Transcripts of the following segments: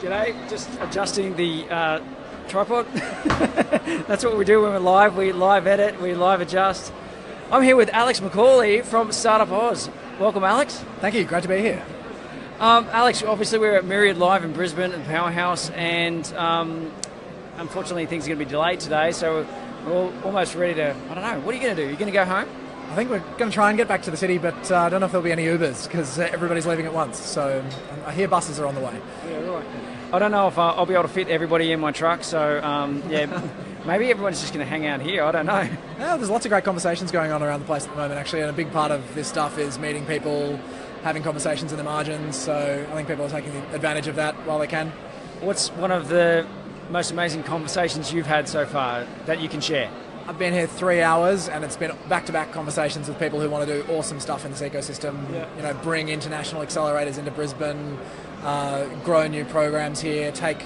G'day, just adjusting the tripod. That's what we do when we're live. We live edit, we live adjust. I'm here with Alex McCauley from StartupAus. Welcome, Alex. Thank you, great to be here. Alex, obviously we're at Myriad Live in Brisbane at the Powerhouse, and unfortunately things are going to be delayed today, so we're almost ready to, I don't know, what are you going to do? You're going to go home? I think we're going to try and get back to the city, but I don't know if there'll be any Ubers because everybody's leaving at once. So I hear buses are on the way. Yeah, right. I don't know if I'll be able to fit everybody in my truck, so yeah, maybe everyone's just going to hang out here. I don't know. Yeah, there's lots of great conversations going on around the place at the moment, actually, and a big part of this stuff is meeting people, having conversations in the margins. So I think people are taking advantage of that while they can. What's one of the most amazing conversations you've had so far that you can share? I've been here 3 hours, and it's been back-to-back conversations with people who want to do awesome stuff in this ecosystem. Yeah. You know, bring international accelerators into Brisbane, grow new programs here, take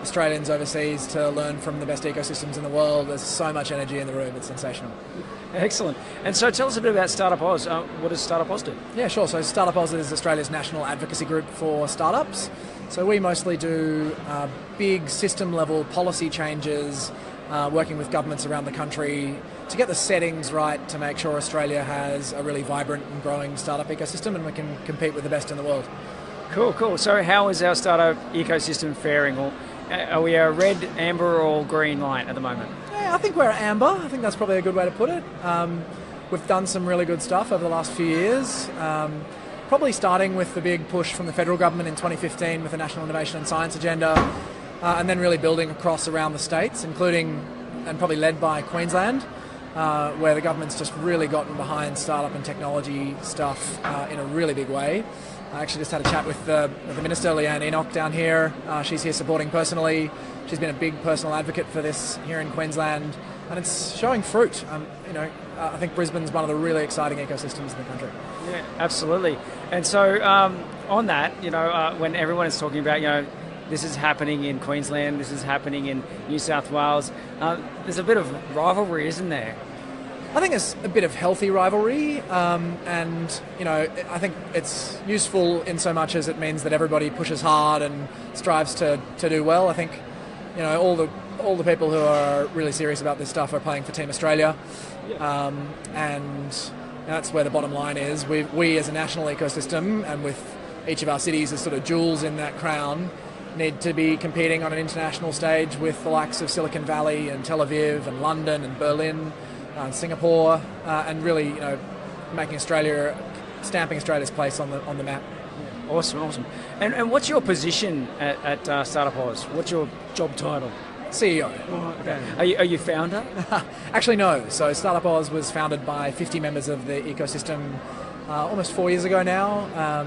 Australians overseas to learn from the best ecosystems in the world. There's so much energy in the room; it's sensational. Excellent. And so, tell us a bit about StartupAus. What does StartupAus do? Yeah, sure. So, StartupAus is Australia's national advocacy group for startups. So, we mostly do big system-level policy changes. Working with governments around the country to get the settings right to make sure Australia has a really vibrant and growing startup ecosystem and we can compete with the best in the world. Cool. So how is our startup ecosystem faring? Or are we a red, amber or green light at the moment? Yeah, I think we're amber. I think that's probably a good way to put it. We've done some really good stuff over the last few years. Probably starting with the big push from the federal government in 2015 with the National Innovation and Science Agenda. And then really building across around the states, including and probably led by Queensland, where the government's just really gotten behind startup and technology stuff in a really big way. I actually just had a chat with the Minister, Leanne Enoch, down here. She's here supporting personally. She's been a big personal advocate for this here in Queensland, and it's showing fruit. I think Brisbane's one of the really exciting ecosystems in the country. Yeah, absolutely. And so on that, when everyone is talking about, this is happening in Queensland, this is happening in New South Wales. There's a bit of rivalry, isn't there? I think it's a bit of healthy rivalry, and I think it's useful in so much as it means that everybody pushes hard and strives to do well. I think all the people who are really serious about this stuff are playing for Team Australia, and that's where the bottom line is. We as a national ecosystem, and with each of our cities as sort of jewels in that crown, need to be competing on an international stage with the likes of Silicon Valley and Tel Aviv and London and Berlin and Singapore, and really, stamping Australia's place on the map. Yeah. Awesome. And what's your position at StartupAus? What's your job title? CEO. Oh, okay. Are you founder? Actually, no. So StartupAus was founded by 50 members of the ecosystem almost 4 years ago now.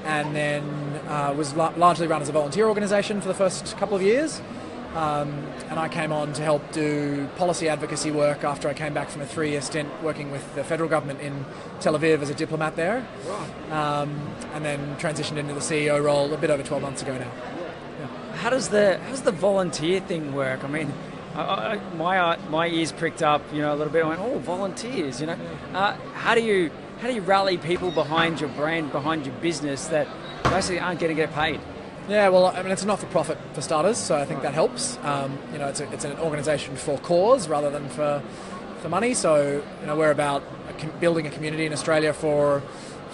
And then was largely run as a volunteer organisation for the first couple of years. And I came on to help do policy advocacy work after I came back from a 3-year stint working with the federal government in Tel Aviv as a diplomat there. Right. And then transitioned into the CEO role a bit over 12 months ago now. Yeah. How does the volunteer thing work? I mean, my ears pricked up, a little bit. I went, oh, volunteers, How do you rally people behind your brand, behind your business that basically aren't going to get paid? Yeah, well, I mean, it's a not-for-profit for starters, so I think that helps. It's an organisation for cause rather than for money. So, we're about building a community in Australia for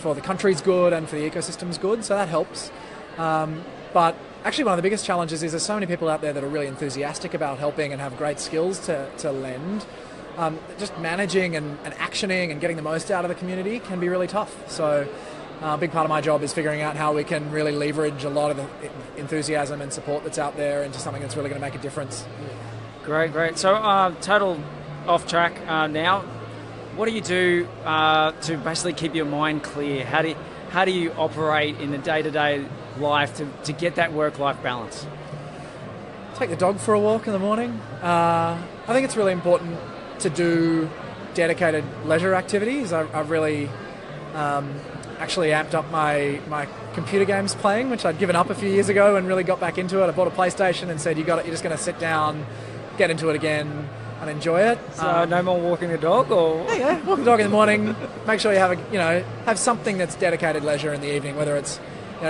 the country's good and for the ecosystem's good, so that helps. But actually, one of the biggest challenges is there's so many people out there that are really enthusiastic about helping and have great skills to lend. Just managing and actioning and getting the most out of the community can be really tough. So a big part of my job is figuring out how we can really leverage a lot of the enthusiasm and support that's out there into something that's really going to make a difference. Great. So total off track now. What do you do to basically keep your mind clear? How do you operate in the day-to-day life to get that work-life balance? Take the dog for a walk in the morning. I think it's really important to do dedicated leisure activities. I've really actually amped up my computer games playing, which I'd given up a few years ago and really got back into it. I bought a PlayStation and said, you're just going to sit down, get into it again and enjoy it. So no more walking the dog, or yeah, walk the dog in the morning. Make sure you have have something that's dedicated leisure in the evening, whether it's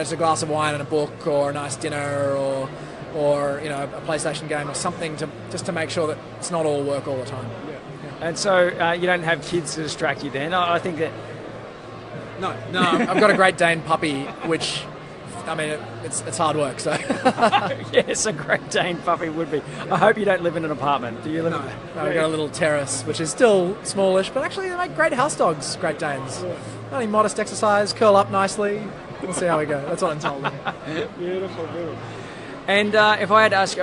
just a glass of wine and a book, or a nice dinner, or a PlayStation game or something, just to make sure that it's not all work all the time. Yeah. And so you don't have kids to distract you then? I think that... No, I've got a Great Dane puppy, which, I mean, it's hard work, so... Yes, a Great Dane puppy would be. I hope you don't live in an apartment. Do you live No, we've got a little terrace, which is still smallish, but actually they make great house dogs, Great Danes. Yeah. Only modest exercise, curl up nicely. We'll see how we go. That's what I'm told. Beautiful. And if I had to ask,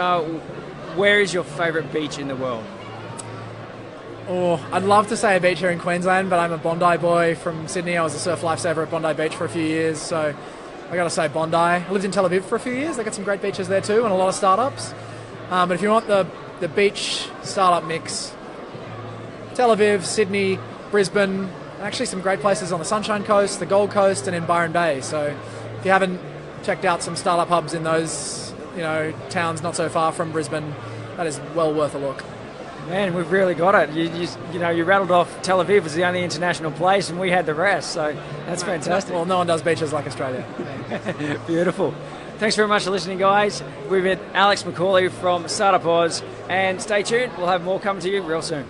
where is your favourite beach in the world? Oh, I'd love to say a beach here in Queensland, but I'm a Bondi boy from Sydney. I was a surf lifesaver at Bondi Beach for a few years, so I got to say Bondi. I lived in Tel Aviv for a few years. They got some great beaches there too, and a lot of startups. But if you want the beach startup mix, Tel Aviv, Sydney, Brisbane, and actually some great places on the Sunshine Coast, the Gold Coast, and in Byron Bay. So if you haven't checked out some startup hubs in those towns not so far from Brisbane, that is well worth a look. Man, we've really got it. You rattled off Tel Aviv as the only international place, and we had the rest. So that's fantastic. Well, no one does beaches like Australia. Beautiful. Thanks very much for listening, guys. We've met Alex McCauley from StartupAus, and stay tuned. We'll have more coming to you real soon.